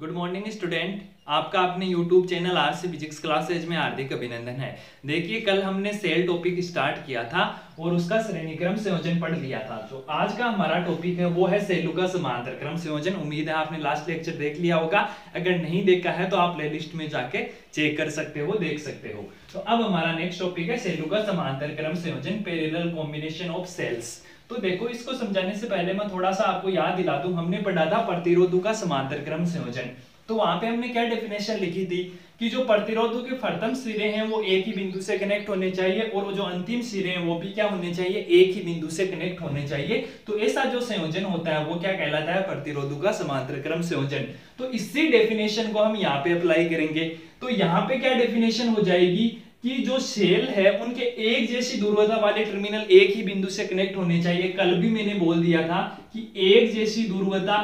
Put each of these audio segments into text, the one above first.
Good morning student. आपका अपने YouTube channel RC physics classes में हार्दिक अभिनंदन है। देखिए, कल हमने सेल टॉपिक स्टार्ट किया था और उसका श्रेणीक्रम संयोजन पढ़ लिया था। जो आज का हमारा टॉपिक है वो है सेलों का समांतर क्रम संयोजन। उम्मीद है आपने लास्ट लेक्चर देख लिया होगा। अगर नहीं देखा है तो आप प्लेलिस्ट में जाके चेक कर सकते हो, देख सकते हो। तो अब हमारा नेक्स्ट टॉपिक है सेलों का समांतर क्रम संयोजन, पैरेलल कॉम्बिनेशन ऑफ सेल्स। तो देखो, इसको समझाने से पहले मैं थोड़ा सा आपको याद दिला दूं। हमने पढ़ा था प्रतिरोधों का समांतर क्रम संयोजन। तो वहां पे हमने क्या डेफिनेशन लिखी थी कि जो प्रतिरोधों के प्रथम सिरे हैं वो एक ही बिंदु से कनेक्ट होने चाहिए और जो अंतिम सिरे हैं वो भी क्या होने चाहिए, एक ही बिंदु से कनेक्ट होने चाहिए। तो ऐसा जो संयोजन होता है वो क्या कहलाता है, प्रतिरोधों का समांतर क्रम संयोजन। तो इसी डेफिनेशन को हम यहाँ पे अप्लाई करेंगे। तो यहाँ पे क्या डेफिनेशन हो जाएगी कि जो सेल है उनके एक जैसी दूरता वाले टर्मिनल एक ही बिंदु से कनेक्ट होने चाहिए। कल भी मैंने बोल दिया था कि एक जैसी दूरता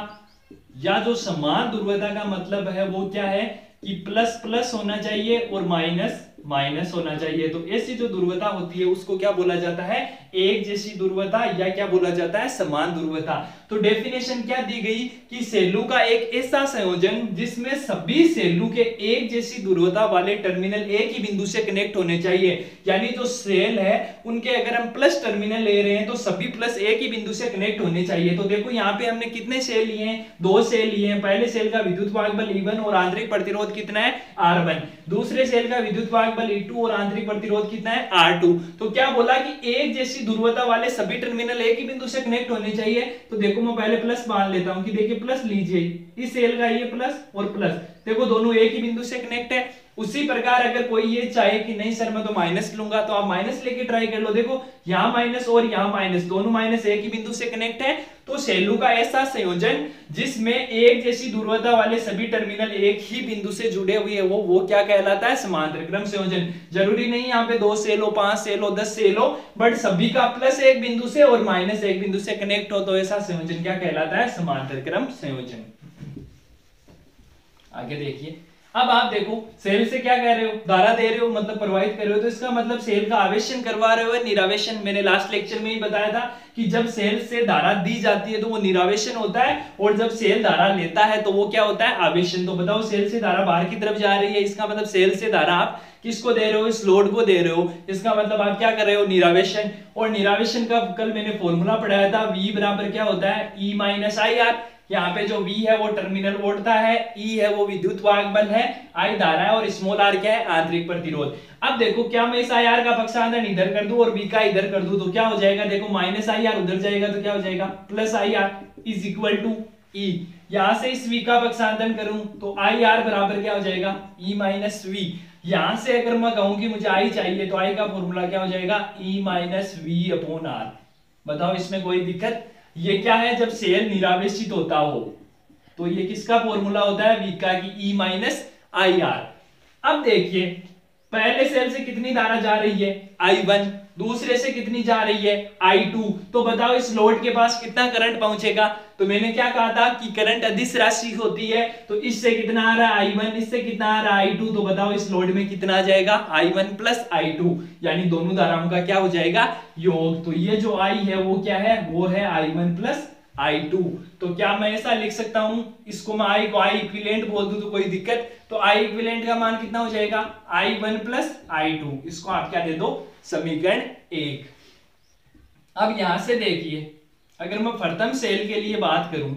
या जो समान दूरता का मतलब है वो क्या है कि प्लस प्लस होना चाहिए और माइनस माइनस होना चाहिए। तो ऐसी जो दूरता होती है उसको क्या बोला जाता है, एक जैसी दूरता, या क्या बोला जाता है, समान दूरता। तो डेफिनेशन क्या दी गई कि सेलों का एक ऐसा संयोजन जिसमें सभी सेलों के एक जैसी दूरता वाले टर्मिनल एक ही बिंदु से कनेक्ट होने चाहिए। यानी जो सेल है उनके अगर हम प्लस टर्मिनल ले रहे हैं तो सभी प्लस एक ही बिंदु से कनेक्ट होने चाहिए। तो देखो, यहाँ पे हमने कितने सेल लिए हैं, दो सेल लिए हैं। पहले सेल का विद्युत वाहकबल E1 और आंतरिक प्रतिरोध कितना है, R1। दूसरे सेल का विद्युत वाहकबल E2 और आंतरिक प्रतिरोध कितना है, R2। तो क्या बोला कि एक जैसी दूरता वाले सभी टर्मिनल एक ही बिंदु से कनेक्ट होने चाहिए। तो देखो, मैं पहले प्लस मान लेता हूं कि देखिए, प्लस लीजिए, इस सेल का ये प्लस और प्लस, देखो दोनों एक ही बिंदु से कनेक्ट है। उसी प्रकार अगर कोई ये चाहे कि नहीं सर मैं तो माइनस लूंगा, तो आप माइनस लेके ट्राई कर लो। देखो, यहां माइनस और यहां माइनस, दोनों माइनस एक ही बिंदु से कनेक्ट है। तो सेलों का ऐसा संयोजन जिसमें एक जैसी दूरता वाले सभी टर्मिनल एक ही बिंदु से जुड़े हुए हैं वो क्या कहलाता है, समांतर क्रम संयोजन। जरूरी नहीं यहाँ पे 2 सेल हो, 5 सेल हो, 10 सेल हो, बट सभी का प्लस एक बिंदु से और माइनस एक बिंदु से कनेक्ट हो, तो ऐसा संयोजन क्या कहलाता है, समांतर क्रम संयोजन। आगे देखिए, अब आप देखो, सेल से क्या कह रहे हो, धारा दे रहे हो, मतलब प्रवाहित कर रहे हो। तो इसका मतलब सेल का आवेशन करवा रहे हो, निरावेशन। मैंने लास्ट लेक्चर में ही बताया था कि जब सेल से धारा दी जाती है तो वो निरावेशन होता है, और जब सेल धारा लेता है तो वो क्या होता है, आवेशन। तो बताओ, सेल से धारा बाहर की तरफ जा रही है, इसका मतलब सेल से धारा आप किसको दे रहे हो, इस लोड को दे रहे हो। इसका मतलब आप क्या कर रहे हो, निरावेशन। और निरावेशन का कल मैंने फॉर्मूला पढ़ाया था, V बराबर क्या होता है, E माइनस IR। यहाँ पे जो V है वो टर्मिनल वोल्टता है, E है वो विद्युत वाहकबल है, I धारा है, और स्मॉल r क्या है, आंतरिक प्रतिरोध। अब देखो, क्या मैं इस IR का पक्षांतर इधर कर दूं और V का इधर कर दूं तो क्या हो जाएगा, देखो माइनस IR उधर जाएगा तो क्या हो जाएगा, plus IR is equal to E। यहां से इस V का पक्षांतर करूं तो IR बराबर क्या हो जाएगा, E माइनस V। यहां से अगर मैं कहूं कि मुझे I चाहिए तो I का फॉर्मूला क्या हो जाएगा, E minus V upon R। बताओ, इसमें कोई दिक्कत। ये क्या है, जब सेल निरावेशित होता हो तो ये किसका फॉर्मूला होता है, V का, कि E माइनस IR। अब देखिए, पहले सेल से कितनी धारा जा रही है, I1। दूसरे से कितनी जा रही है, I2। तो बताओ, इस लोड के पास कितना करंट पहुंचेगा। तो मैंने क्या कहा था कि करंट अदिश राशि होती है। तो इससे कितना आ रहा है, I1, इससे कितना आ रहा है, I2। तो बताओ, इस लोड में कितना आ जाएगा, I1 प्लस I2, यानी दोनों धाराओं का क्या हो जाएगा, योग। तो ये जो I है वो क्या है, वो है I1 प्लस I2। तो क्या मैं ऐसा लिख सकता हूं, इसको मैं I को I इक्विवेलेंट बोल दूं तो कोई दिक्कत। तो I इक्विवेलेंट का मान कितना हो जाएगा, I1 प्लस I2। इसको आप क्या दे दो, समीकरण 1। अब यहां से देखिए, अगर मैं प्रथम सेल के लिए बात करूं,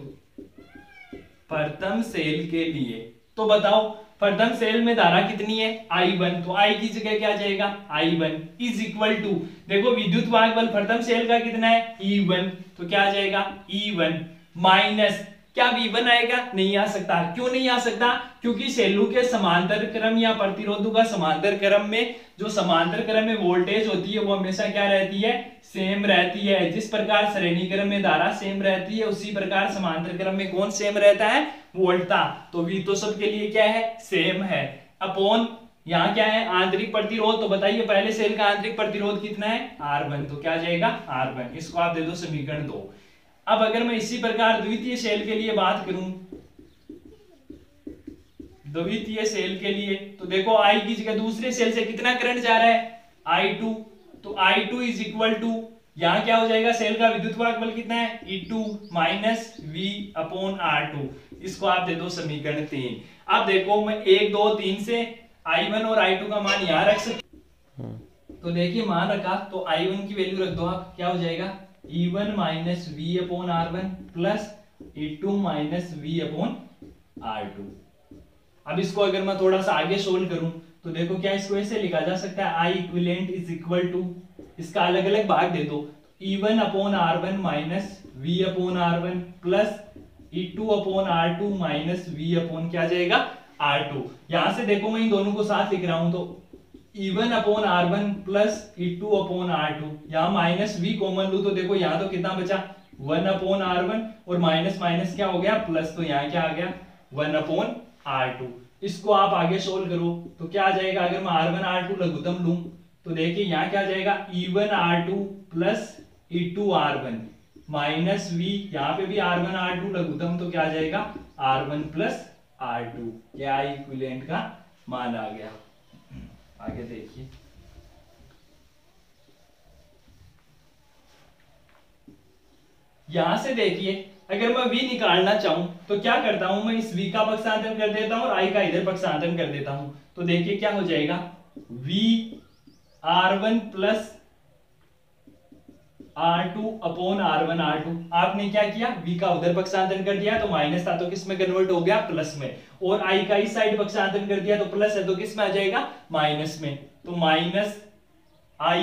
प्रथम सेल के लिए, तो बताओ, प्रथम सेल में धारा कितनी है, I1। तो I की जगह क्या जाएगा, I1 इज इक्वल टू, देखो विद्युत वाहकबल प्रथम सेल का कितना है, E1। तो क्या आ जाएगा, E1 माइनस, क्या V1 आएगा, नहीं आ सकता। क्यों नहीं आ सकता, क्योंकि सेलों के समांतर क्रम या प्रतिरोधों का समांतर क्रम में, जो समांतर क्रम में वोल्टेज होती है वो हमेशा क्या रहती है, सेम रहती है। जिस प्रकार श्रेणी क्रम में धारा सेम रहती है, उसी प्रकार समांतर क्रम में कौन सेम रहता है, वोल्टता। तो V तो सबके लिए क्या है, सेम है। अपॉन यहाँ क्या है, आंतरिक प्रतिरोध। तो बताइए, पहले सेल का आंतरिक प्रतिरोध कितना है, R1। तो क्या जाएगा, R1। इसको आप दे दो समीकरण 2। अब अगर मैं इसी प्रकार द्वितीय सेल के लिए बात करूं, द्वितीय सेल के लिए, तो देखो I की जगह दूसरे सेल से कितना करंट जा रहा है, I2। तो I2 इज इक्वल टू, यहां क्या हो जाएगा, सेल का विद्युत वाहकबल कितना है, E2 minus V upon R2। इसको आप दे दो समीकरण 3। अब देखो मैं 1 2 3 से I1 और I2 का मान यहां रख सकता हूं। तो देखिए मान रखा तो I1 की वैल्यू रख दो आप, क्या हो जाएगा E1 minus V upon R1 plus E2 minus V upon R2। अब इसको अगर मैं थोड़ा सा आगे सोल्व करूं तो देखो क्या इसको ऐसे लिखा जा सकता है I equivalent is equal to, इसका अलग अलग भाग दे दो, E1 upon R1 minus V upon R1 plus E2 upon R2 minus V upon क्या जाएगा R2। यहां से देखो मैं इन दोनों को साथ लिख रहा हूं तो E1 upon R1 plus E2 upon R2, यहां माइनस V कॉमन लूं तो देखो यहां तो कितना बचा 1 अपॉन R1 और माइनस माइनस क्या हो गया प्लस, तो यहां क्या आ गया 1 अपॉन R2। इसको आप आगे सोल्व करो तो क्या आ जाएगा, अगर मैं R1 R2 लघुत्तम लूं तो देखिए यहां क्या जाएगा E1 R2 plus E2 R1 minus V, यहां पे भी R1 R2 लघुत्तम तो क्या आ जाएगा R1 प्लस R2, क्या I इक्विवेलेंट का मान आ गया। आगे देखिए यहां से देखिए अगर मैं v निकालना चाहूं तो क्या करता हूं, मैं इस v का पक्षांतरण कर देता हूं और I का इधर पक्षांतरण कर देता हूं। तो देखिए क्या हो जाएगा v R1 plus R2 upon R1 R2। आपने क्या किया v का उधर पक्षांतरण कर दिया तो माइनस था तो किस में कन्वर्ट हो गया प्लस में, और I का इस साइड पक्षांतरण कर दिया तो प्लस है तो किस में आ जाएगा माइनस में। तो minus I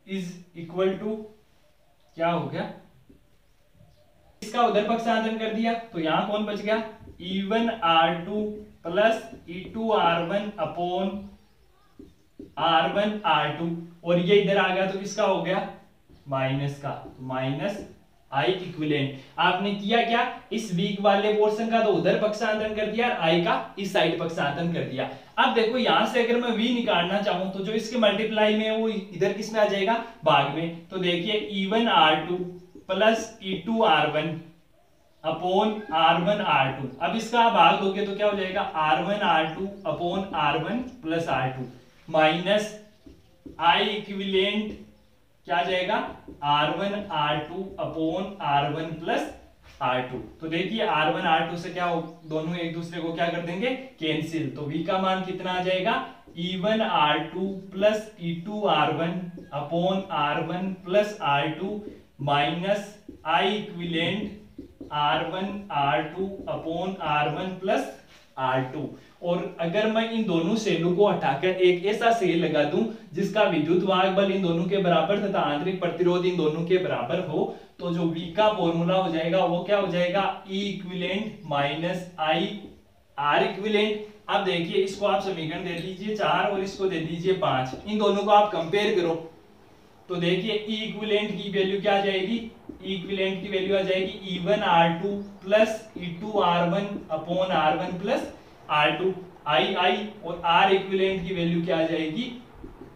is equal to क्या हो गया, इसका उधर पक्षांतरण कर दिया तो यहां कौन बच गया E1 R2 plus E2 R1 upon R1 R2, और ये इधर आ गया तो किसका हो गया माइनस का, तो माइनस I इक्विवेलेंट। आपने किया क्या, इस वीक वाले पोर्शन का तो उधर पक्षांतरण कर दिया और I का इस साइड पक्षांतरण कर दिया। अब देखो यहां से अगर मैं v निकालना चाहूं तो जो इसके मल्टीप्लाई में है वो इधर किस में आ जाएगा भाग में। तो देखिए E1 R2 plus E2 R1 upon R1 R2, अब इसका भाग दोगे तो क्या हो जाएगा R1 R2 upon R1 plus R2 minus I equivalent क्या जाएगा R1 R2 upon R1 plus R2। तो देखिए R1 R2 से क्या हो, दोनों एक दूसरे को क्या कर देंगे कैंसिल, तो v का मान कितना आ जाएगा E1 R2 plus E2 R1 upon R1 plus R2 minus I equivalent R1 R2 upon R1 plus R2। और अगर मैं इन दोनों सेलों को हटाकर एक ऐसा सेल लगा दूं जिसका विद्युत वाहक बल इन दोनों के बराबर तथा आंतरिक प्रतिरोध इन दोनों के बराबर हो, तो जो V का फॉर्मूला हो जाएगा वो क्या हो जाएगा E equivalent minus I R equivalent. अब देखिए इसको आप समीकरण दे दीजिए 4 और इसको दे दीजिए 5, इन दोनों को आप कंपेयर करो तो देखिए E इक्विवेलेंट की वैल्यू क्या आ जाएगी, E इक्विवेलेंट की वैल्यू आ जाएगी E1 R2 plus E2 R1 upon R1 plus R2 I और R इक्विवेलेंट की वैल्यू क्या आ जाएगी,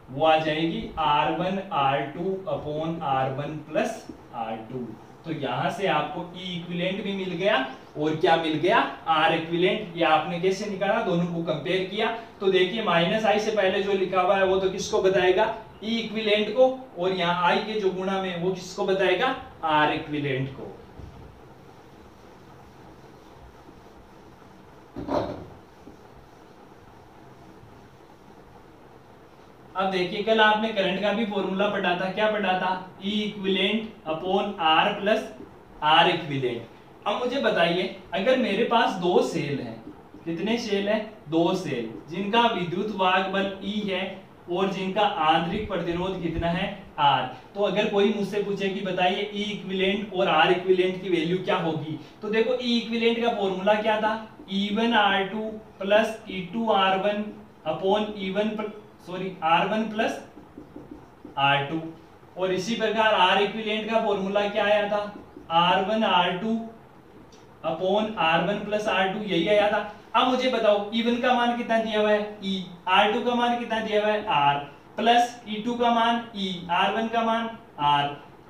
वो आ जाएगी R1 R2 upon R1 plus R2। तो यहां से आपको E इक्विवेलेंट भी मिल गया और क्या मिल गया R इक्विवेलेंट। ये आपने कैसे निकाला, दोनों को कंपेयर किया तो देखिए माइनस I से पहले जो लिखा हुआ है वो तो किसको बताएगा E इक्विवेलेंट को, और यहाँ I के जो गुणा में वो किसको बताएगा R इक्विवेलेंट को। अब देखिए कल आपने करंट का भी फॉर्मूला पढ़ा था, क्या पढ़ा था E equivalent upon R plus R equivalent. अब मुझे बताइए अगर मेरे पास दो सेल हैं, कितने सेल हैं दो सेल, जिनका विद्युत वाहक बल E है और जिनका आंतरिक प्रतिरोध कितना है R, तो अगर कोई मुझसे पूछे कि बताइए E इक्विवेलेंट और R इक्विवेलेंट की वैल्यू क्या होगी, तो देखो E इक्विवेलेंट का फॉर्मूला क्या था E1 R2 plus E2 R1 upon R1 plus R2, और इसी प्रकार R इक्विवेलेंट का फॉर्मूला क्या आया था R1 R2 upon R1 plus R2, यही आया था। अब मुझे बताओ E1 का मान कितना दिया हुआ है E, R2 का मान कितना दिया हुआ है R, प्लस E2 का मान E, R1 का मान R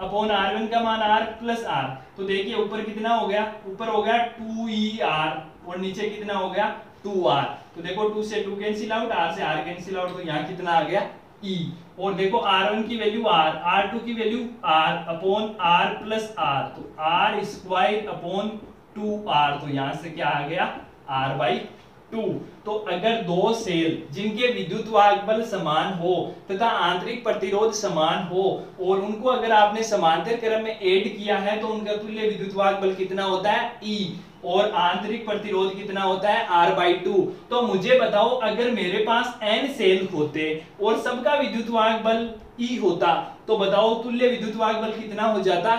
अपॉन R1 का मान R प्लस R। तो देखिए ऊपर कितना हो गया, ऊपर हो गया 2ER और नीचे कितना हो गया 2R। तो देखो 2 से 2 कैंसिल आउट, R से R कैंसिल आउट, तो यहाँ कितना आ गया E। और देखो R1 की वैल्यू R, R2 की value R upon R plus R, तो R स्क्वायर अपॉन 2r, तो यहां से क्या आ गया r/2। तो अगर दो सेल जिनके विद्युत वाहक बल समान हो तथा आंतरिक प्रतिरोध समान हो और उनको अगर आपने समांतर क्रम में ऐड किया है तो उनका तुल्य विद्युत वाहक बल कितना होता है E, और आंतरिक प्रतिरोध कितना होता है r/2। तो मुझे बताओ अगर मेरे पास n सेल होते और सबका विद्युत वाहक बल E होता तो बताओ तुल्य विद्युत वाहक बल कितना हो जाता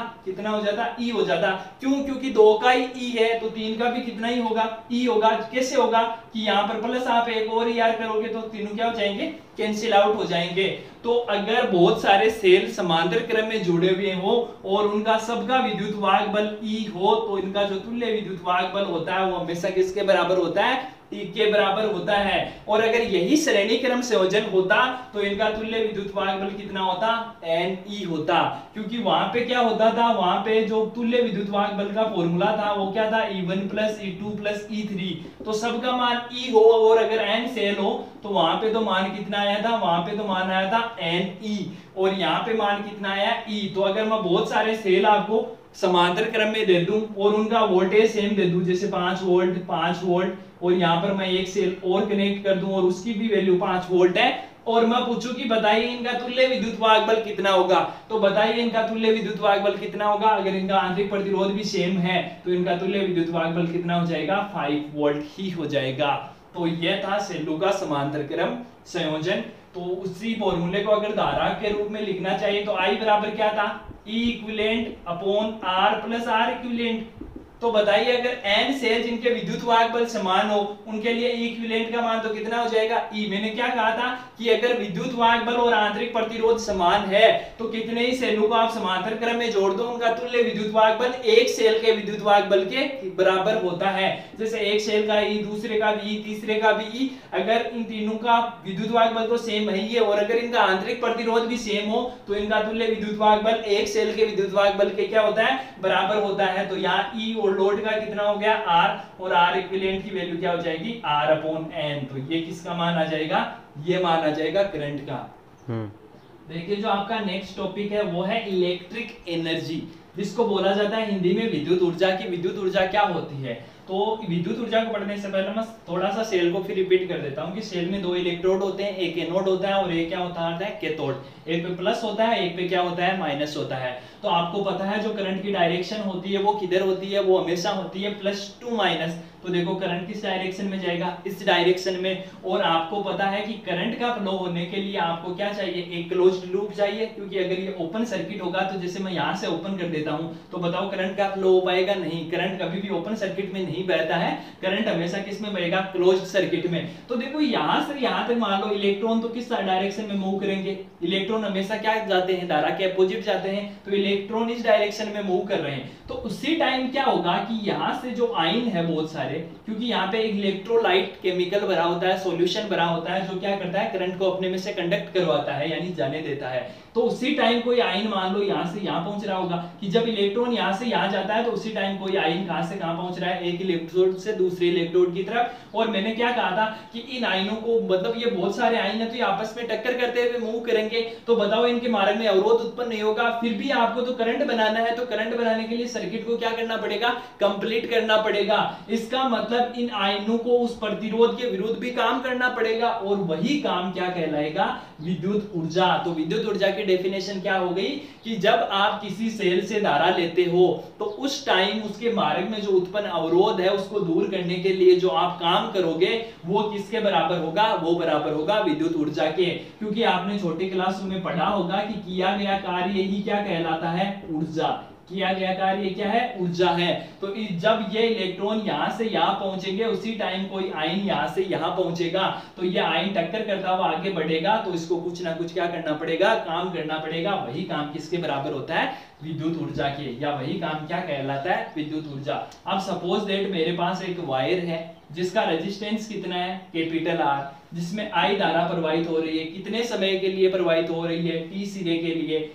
E हो जाता। क्यों? क्योंकि 2 का ही E है तो 3 का भी कितना ही होगा E होगा। कैसे होगा कि यहाँ पर प्लस आप एक और यार करोगे तो तीनों क्या हो जाएंगे, कैंसिल आउट हो जाएंगे। तो अगर बहुत सारे सेल समांतर क्रम में जुड़े हुए हो और उनका सबका विद्युत वाहक बल E हो तो इनका जो तुल्य विद्युत वाहक बल होता है वो हमेशा किसके बराबर होता है, E के बराबर होता है। और अगर यही श्रेणी क्रम संयोजन होता तो इनका तुल्य विद्युत वाहक बल कितना होता, Ne होता। क्योंकि वहां पे क्या होता था, वहां पे जो तुल्य विद्युत वाहक बल का फॉर्मूला था वो क्या था, E1 + E2 + E3। तो सबका मान E हो और अगर n सेल हो तो वहां पे तो मान कितना आया था, वहां पे तो मान आया था Ne, और यहाँ पे मान कितना आया E। तो अगर मैं बहुत सारे सेल आपको समांतर क्रम में दे दूं और उनका वोल्टेज सेम दे दूं, जैसे 5 वोल्ट 5 वोल्ट, और यहाँ पर मैं एक सेल और कनेक्ट कर दूं और उसकी भी वैल्यू 5 वोल्ट है, और मैं पूछूं कि बताइए इनका तुल्य विद्युत वाहक बल कितना होगा, तो बताइए इनका तुल्य विद्युत वाहक बल कितना होगा। अगर इनका आंतरिक प्रतिरोध भी सेम है तो इनका तुल्य विद्युत वाहक बल कितना हो जाएगा, 5 वोल्ट ही हो जाएगा। तो यह था सेलों का समांतर क्रम संयोजन। तो उसी फॉर्मूले को अगर धारा के रूप में लिखना चाहिए तो I बराबर क्या था, E equivalent upon R + R equivalent. तो बताइए अगर n सेल जिनके विद्युत वाहक बल समान हो उनके लिए E इक्विवेलेंट का मान तो कितना हो जाएगा E। मैंने क्या कहा था कि अगर विद्युत वाहक बल और आंतरिक प्रतिरोध समान है तो कितने ही सेलों को आप समांतर क्रम में जोड़ दो, उनका तुल्य विद्युत वाहक बल एक सेल के विद्युत वाहक बल के बराबर होता है। जैसे एक सेल का E, दूसरे का भी E, तीसरे का भी E, अगर इन तीनों का विद्युत वाहक बल तो सेम है ही है और अगर इनका आंतरिक प्रतिरोध भी सेम हो तो इनका तुल्य विद्युत वाहक बल एक सेल के विद्युत वाहक बल के क्या होता है, बराबर होता है। तो यहाँ E और लोड का कितना हो गया R, और R इक्विवेलेंट की वैल्यू क्या हो जाएगी R/n। तो ये किसका मान आ जाएगा, ये मान आ जाएगा करंट का। देखिए जो आपका नेक्स्ट टॉपिक है वो है इलेक्ट्रिक एनर्जी, जिसको बोला जाता है हिंदी में विद्युत ऊर्जा। की विद्युत ऊर्जा क्या होती है, तो विद्युत ऊर्जा को पढ़ने से पहले मैं थोड़ा सा सेल को फिर रिपीट कर देता हूँ कि सेल में 2 इलेक्ट्रोड होते हैं, एक एनोड होता है और एक क्या होता है कैथोड। एक पे प्लस होता है, एक पे क्या होता है माइनस होता है। तो आपको पता है जो करंट की डायरेक्शन होती है वो किधर होती है, वो हमेशा होती है +2-। तो देखो करंट किस डायरेक्शन में जाएगा, इस डायरेक्शन में। और आपको पता है कि करंट का फ्लो होने के लिए आपको क्या चाहिए, एक क्लोज्ड लूप चाहिए। क्योंकि अगर ये ओपन सर्किट होगा तो जैसे मैं यहाँ से ओपन कर देता हूँ तो बताओ करंट का फ्लो हो पाएगा, नहीं। करंट कभी भी ओपन सर्किट में नहीं बहता है, करंट हमेशा किस में बहेगा, क्लोज्ड सर्किट में। तो देखो यहाँ से यहाँ तक मान लो इलेक्ट्रॉन तो किस डायरेक्शन में मूव करेंगे, इलेक्ट्रॉन हमेशा क्या जाते हैं, धारा के अपोजिट जाते हैं। तो इलेक्ट्रॉन इस डायरेक्शन में मूव कर रहे हैं। तो उसी टाइम क्या होगा कि यहाँ से जो आयन है बहुत सारे, क्योंकि यहाँ पे एक इलेक्ट्रोलाइट केमिकल भरा होता है, सॉल्यूशन भरा होता है, जो क्या करता है करंट को अपने में से कंडक्ट करवाता है यानी जाने देता है। तो उसी टाइम कोई आयन मान लो यहाँ से यहाँ पहुंच रहा होगा कि जब इलेक्ट्रॉन यहाँ से यहाँ जाता है तो उसी टाइम कोई आयन कहाँ से कहाँ पहुंच रहा है, एक इलेक्ट्रोड से दूसरे इलेक्ट्रोड की तरफ। और मैंने क्या कहा था कि इन आयनों को, मतलब ये बहुत सारे आयन है तो ये आपस में टक्कर करते हुए मूव करेंगे। तो बताओ इनके मार्ग में अवरोध उत्पन्न नहीं होगा, फिर भी आपको तो करंट बनाना है। तो करंट बनाने के लिए सर्किट को क्या करना पड़ेगा, कंप्लीट करना पड़ेगा। इसका मतलब इन आयनों को उस प्रतिरोध के विरुद्ध भी काम करना पड़ेगा और वही काम क्या कहलाएगा, विद्युत ऊर्जा। तो विद्युत ऊर्जा की डेफिनेशन क्या हो गई कि जब आप किसी सेल से धारा लेते हो तो उस टाइम उसके मार्ग में जो उत्पन्न अवरोध है उसको दूर करने के लिए जो आप काम करोगे वो किसके बराबर होगा, वो बराबर होगा विद्युत ऊर्जा के। क्योंकि आपने छोटी क्लास में पढ़ा होगा कि किया गया कार्य ही क्या कहलाता है, ऊर्जा। किया गया कार्य क्या है, ऊर्जा है। तो जब ये इलेक्ट्रॉन यहां से यहां पहुंचेंगे उसी टाइम कोई आयन यहां से यहां पहुंचेगा तो ये आयन टक्कर करता हुआ आगे बढ़ेगा। तो इसको कुछ ना कुछ क्या करना पड़ेगा, काम करना पड़ेगा। वही काम किसके बराबर होता है, विद्युत ऊर्जा के, या वही काम क्या कहलाता है, विद्युत ऊर्जा। अब सपोज दैट मेरे पास एक वायर है जिसका रेजिस्टेंस कितना है, कैपिटल R, जिसमें I धारा प्रवाहित हो रही है। कितने समय के लिए प्रवाहित हो रही है, T सिरे के लिए,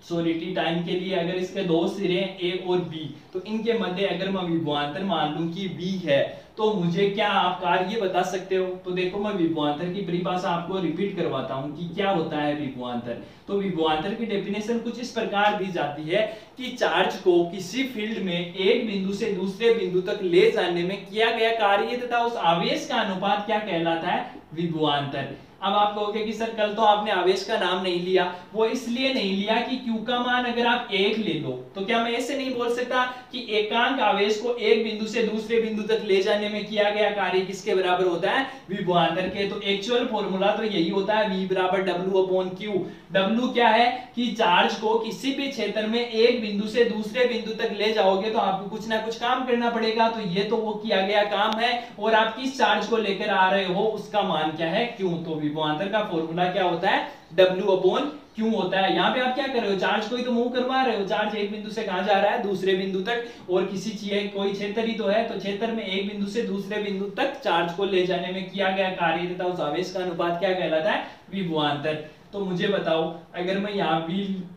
सॉरी टी टाइम के लिए। अगर इसके दो सिरे A और B तो इनके मध्य अगर मैं विभवांतर मान लूं कि V है तो मुझे क्या आप कार्य बता सकते हो? तो देखो मैं विभवांतर की परिभाषा आपको रिपीट करवाता हूं कि क्या होता है विभवांतर। तो विभवांतर की डेफिनेशन कुछ इस प्रकार दी जाती है कि चार्ज को किसी फील्ड में एक बिंदु से दूसरे बिंदु तक ले जाने में किया गया कार्य तथा उस आवेश का अनुपात क्या कहलाता है? विभवांतर। अब आप कहोगे कि सर कल तो आपने आवेश का नाम नहीं लिया। वो इसलिए नहीं लिया कि Q का मान अगर आप 1 ले लो तो क्या मैं ऐसे नहीं बोल सकता कि एकांक आवेश को एक बिंदु से दूसरे बिंदु तक ले जाने में किया गया कार्य किसके बराबर होता है? विभवांतर के। तो एक्चुअल फॉर्मूला तो यही होता है V बराबर W/Q। W क्या है कि चार्ज को किसी भी क्षेत्र में एक बिंदु से दूसरे बिंदु तक ले जाओगे तो आपको कुछ ना कुछ काम करना पड़ेगा। तो ये तो वो किया गया काम है और आप किस चार्ज को लेकर आ रहे हो उसका मान क्या है? Q। तो विभवांतर का फॉर्मूला क्या होता है? W/Q होता है। यहाँ पे आप क्या कर रहे हो? चार्ज को ही तो मूव करवा रहे हो। चार्ज एक बिंदु से कहां जा रहा है? दूसरे बिंदु तक। और किसी चीज कोई क्षेत्र ही तो है, तो क्षेत्र में एक बिंदु से दूसरे बिंदु तक चार्ज को ले जाने में किया गया कार्य तथा उस आवेश का अनुपात क्या कहलाता है? विभवांतर। तो मुझे बताओ अगर मैं यहाँ V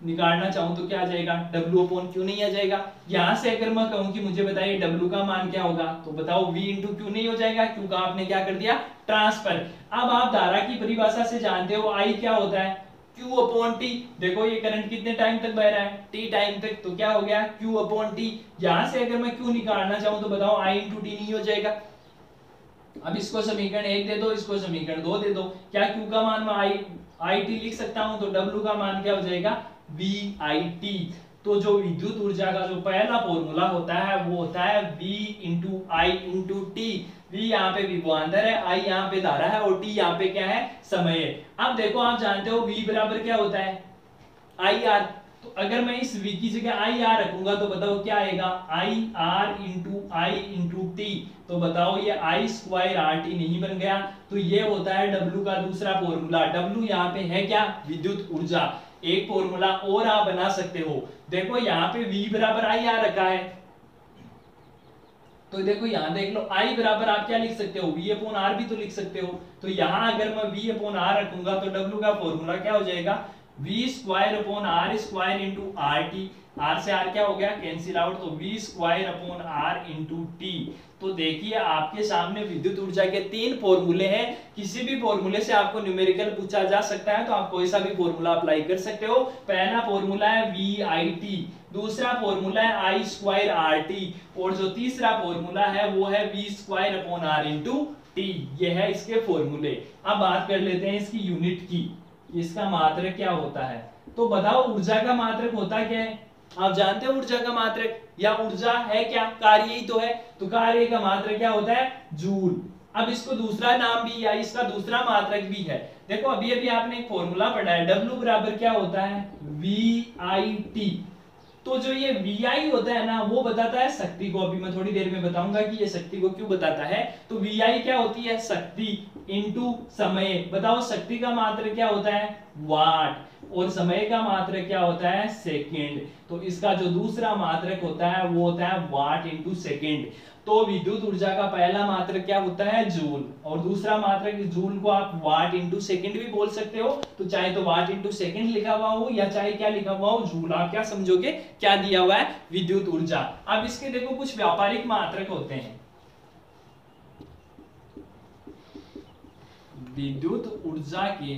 निकालना चाहूं तो क्या आ जाएगा? W/Q नहीं आ जाएगा। यहां से अगर मैं कहूं कि मुझे बताइए W का मान क्या होगा, तो बताओ V/Q नहीं हो जाएगा? Q का आपने क्या कर दिया? ट्रांसफर। अब आप धारा की परिभाषा से जानते हो I क्या होता है? Q/T। देखो ये करंट कितने टाइम तक बह रहा है? T टाइम तक। तो क्या हो गया? Q/T। यहां से अगर मैं Q निकालना चाहूं तो बताओ I/T नहीं हो जाएगा? अब इसको समीकरण 1 दे दो, इसको समीकरण 2 दे दो। क्या Q का मान मैं IT लिख सकता हूं? तो W का मान क्या हो जाएगा? VIT। तो जो विद्युत ऊर्जा का जो पहला फॉर्मूला होता है वो होता है V/I/T। V यहाँ पे विभवांतर है, I यहाँ पे धारा है और T यहाँ पे क्या है? समय है। अब देखो आप जानते हो V बराबर क्या होता है? IR। तो अगर मैं इस V की जगह IR रखूंगा तो बताओ क्या आएगा? IR/I/T। तो बताओ ये I²RT नहीं बन गया? तो ये होता है W का दूसरा फॉर्मूला। W यहाँ पे है क्या? विद्युत ऊर्जा। एक फॉर्मूला और आप बना सकते हो। देखो यहाँ पे V बराबर IR रखा है, तो देखो यहां देख लो I बराबर आप क्या लिख सकते हो? V/R भी तो लिख सकते हो। तो यहां अगर मैं V/R रखूंगा तो W का फॉर्मूला क्या हो जाएगा? V²/R² into RT। R से R क्या हो गया? Cancel out. तो V²/R इंटू T। तो देखिए आपके सामने विद्युत ऊर्जा के 3 फॉर्मूले हैं। किसी भी फॉर्मूले से आपको न्यूमेरिकल पूछा जा सकता है तो आप कोई सा भी फॉर्मूला अप्लाई कर सकते हो। पहला फॉर्मूला है VIT, दूसरा फॉर्मूला है I²RT और जो तीसरा फॉर्मूला है वो है V²/R इंटू T। ये है इसके फॉर्मूले। अब बात कर लेते हैं इसकी यूनिट की। इसका मात्रक क्या होता है? तो बताओ ऊर्जा का मात्रक होता क्या है? आप जानते हो ऊर्जा का मात्रक? या ऊर्जा है क्या? कार्य ही तो है। तो कार्य का मात्रक क्या होता है? जूल। अब इसको दूसरा नाम भी या इसका दूसरा मात्रक भी है। देखो अभी अभी आपने एक फॉर्मूला पढ़ा है, W बराबर क्या होता है? VIT। तो जो ये VI होता है ना वो बताता है शक्ति को। अभी मैं थोड़ी देर में बताऊंगा कि ये शक्ति को क्यों बताता है। तो VI क्या होती है? शक्ति इनटू समय। बताओ शक्ति का मात्रक क्या होता है? वाट। और समय का मात्रक क्या होता है? सेकंड। तो इसका जो दूसरा मात्रक होता है वो होता है वाट इंटू सेकंड। तो विद्युत ऊर्जा का पहला मात्रक क्या होता है? जूल। और दूसरा मात्रक जूल को आप वाट इंटू सेकंड भी बोल सकते हो। तो चाहे तो वाट इंटू सेकंड लिखा हुआ हो या चाहे क्या लिखा हुआ हो, जूल। आप क्या समझोगे? क्या दिया हुआ है? विद्युत ऊर्जा। अब इसके देखो कुछ व्यापारिक मात्रक होते हैं। विद्युत ऊर्जा के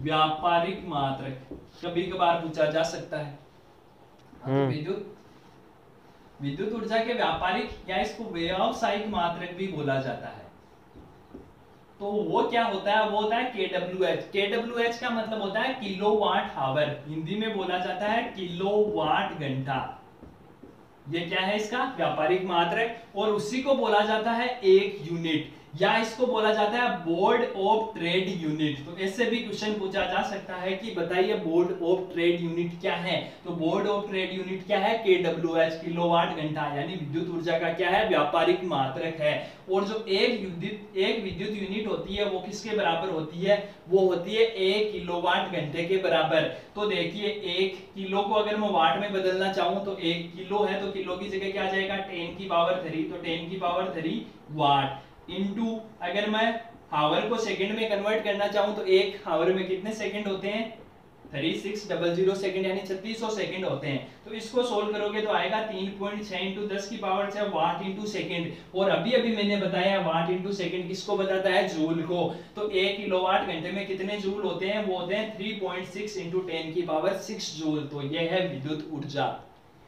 व्यापारिक मात्रक कभी कभार पूछा जा सकता है। तो विद्युत ऊर्जा के व्यापारिक या इसको व्यावसायिक मात्रक भी बोला जाता है। तो वो क्या होता है? वो होता है kWh। kWh का मतलब होता है किलोवाट आवर। हिंदी में बोला जाता है किलोवाट घंटा। ये क्या है? इसका व्यापारिक मात्रक। और उसी को बोला जाता है एक यूनिट, या इसको बोला जाता है बोर्ड ऑफ ट्रेड यूनिट। तो ऐसे भी क्वेश्चन पूछा जा सकता है कि बताइए बोर्ड ऑफ ट्रेड यूनिट क्या है? तो बोर्ड ऑफ ट्रेड यूनिट क्या है? kWh, किलोवाट घंटा। यानी विद्युत ऊर्जा का क्या है? व्यापारिक मात्रक है। और जो एक विद्युत यूनिट होती है वो किसके बराबर होती है? वो होती है 1 किलोवाट घंटे के बराबर। तो देखिए 1 किलो को अगर मैं वाट में बदलना चाहूं तो 1 किलो है तो किलो की जगह क्या आ जाएगा? 10 की पावर 3। तो 10 की पावर 3 वाट इनटू अगर मैं हावर को सेकंड में कन्वर्ट करना चाहूं तो 1 हावर में कितने सेकंड होते हैं? 3600 सेकंड यानी 3600 सेकंड होते हैं। तो इसको सोल्व करोगे तो आएगा 3.6 इंटू 10 की पावर 6 वाट इंटू सेकंड। और अभी अभी मैंने बताया वाट इंटू सेकंड किसको बताता है, जूल को। तो 1 किलोवाट घंटे में कितने जूल होते हैं, वो होते हैं 3.6 इंटू 10 की पावर 6 जूल। तो ये है विद्युत ऊर्जा।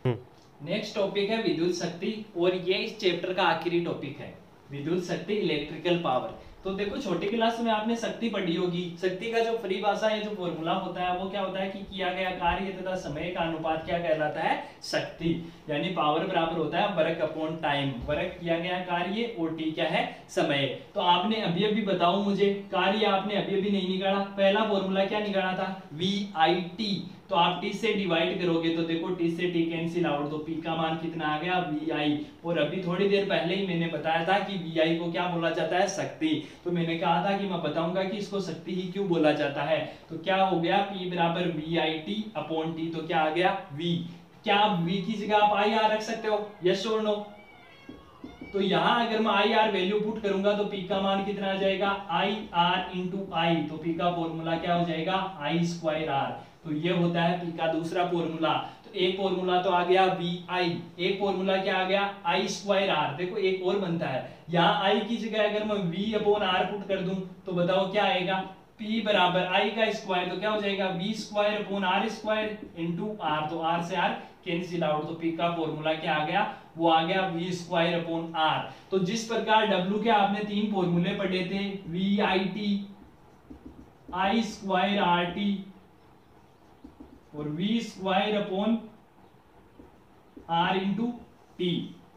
नेक्स्ट टॉपिक है विद्युत शक्ति, और ये इस चैप्टर का आखिरी टॉपिक है, विद्युत शक्ति, इलेक्ट्रिकल पावर। तो देखो छोटी क्लास में आपने शक्ति पढ़ी होगी। शक्ति का जो फ्री भाषा है, जो फॉर्मूला होता है वो क्या होता है कि किया गया कार्य तथा समय का अनुपात क्या कहलाता है, शक्ति। यानी पावर बराबर होता है वर्क अपॉन टाइम, वर्क किया गया कार्य और टी क्या है, समय। तो आपने अभी अभी बताओ मुझे, कार्य आपने अभी अभी नहीं निकाला, पहला फॉर्मूला क्या निकाला था, VIT। तो आप टी से डिवाइड करोगे तो देखो टी से टी कैंसिल आउट, तो पी का मान कितना आ गया, VI। और अभी थोड़ी देर पहले ही मैंने बताया था कि VI को क्या बोला जाता है, शक्ति। तो मैंने कहा था कि मैं बताऊंगा कि इसको शक्ति ही क्यों बोला जाता है। तो क्या हो गया, P बराबर VIT अपॉन T। तो क्या आ गया, V। क्या आप V की जगह आप IR रख सकते हो, यस और नो। तो यहाँ अगर मैं IR वैल्यू पुट करूंगा तो P का मान कितना आ जाएगा, IR इंटू I। तो P का फॉर्मूला क्या हो जाएगा, I स्क्वायर R। तो ये होता है P का दूसरा फॉर्मूला। तो एक फॉर्मूला तो आ गया VI, एक फॉर्मूला क्या आ गया, I स्क्वायर R। देखो एक और बनता है, यहाँ I की जगह अगर मैं V अपॉन R पुट कर दूं तो बताओ क्या आएगा, P बराबर I का स्क्वायर तो क्या हो जाएगा, V square upon R square into R। तो R से R कैंसिल आउट, तो P का फॉर्मूला क्या आ गया, वो आ गया V स्क्वायर अपॉन R। तो जिस प्रकार W के आपने तीन फॉर्मूले पढ़े थे, VIT, I स्क्वायर RT और V square upon R into T.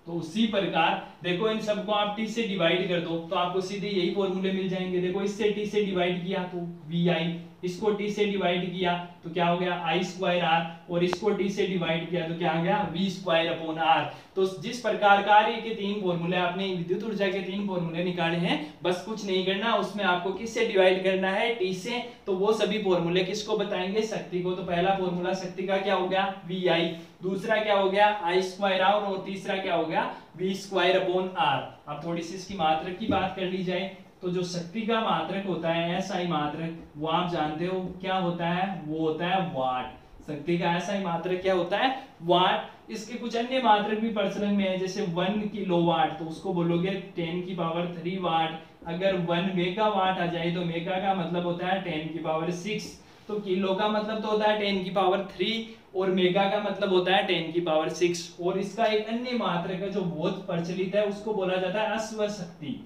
तो उसी प्रकार देखो इन सबको आप टी से डिवाइड कर दो तो आपको सीधे यही फॉर्मूले मिल जाएंगे। देखो इससे टी से डिवाइड किया तो VI, इसको टी से डिवाइड किया तो क्या हो गया, I स्क्वायर R, और इसको टी से डिवाइड किया तो क्या आ गया, V स्क्वायर अपॉन R। तो जिस प्रकार कार्य के तीन फॉर्मूले आपने विद्युत ऊर्जा के तीन फॉर्मूले निकाले हैं, बस कुछ नहीं करना, उसमें आपको किससे डिवाइड करना है, टी से। तो वो सभी फॉर्मूले किसको बताएंगे, शक्ति को। तो पहला फॉर्मूला शक्ति का क्या हो गया, VI, दूसरा क्या हो गया, I स्क्वायर R, और तीसरा क्या हो गया, V स्क्वायर अपॉन R। अब थोड़ी सी इसकी मात्रक की बात कर ली जाए तो जो शक्ति का मात्रक होता है, SI मात्रक, वो आप जानते हो क्या होता है, वो होता है वाट। शक्ति का SI मात्रक क्या होता है, वाट। इसके कुछ अन्य मात्रक भी प्रचलन में है, जैसे 1 किलोवाट तो उसको बोलोगे 10 की पावर 3 वाट। अगर 1 मेगावाट आ जाए तो मेगा का मतलब होता है 10 की पावर 6। तो किलो का मतलब तो होता है 10 की पावर 3 और मेगा का मतलब होता है 10 की पावर 6। और इसका एक अन्य मात्रक है जो बहुत प्रचलित है, उसको बोला जाता है अश्व शक्ति।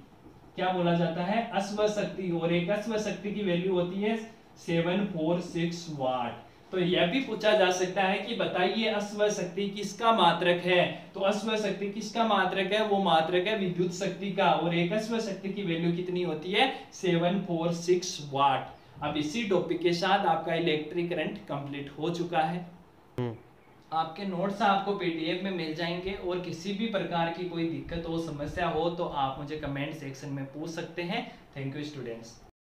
क्या बोला जाता है, अश्व शक्ति। और एक अश्व शक्ति की वैल्यू होती है 746 वाट। तो यह भी पूछा जा सकता है कि बताइए अश्व शक्ति किसका मात्रक है। तो अश्व शक्ति किसका मात्रक है, वो मात्रक है विद्युत शक्ति का। और एक अश्व शक्ति की वैल्यू कितनी होती है, 746 वाट। अब इसी टॉपिक के साथ आपका इलेक्ट्रिक करंट कंप्लीट हो चुका है। आपके नोट्स आपको PDF में मिल जाएंगे, और किसी भी प्रकार की कोई दिक्कत हो, समस्या हो तो आप मुझे कमेंट सेक्शन में पूछ सकते हैं। Thank you students.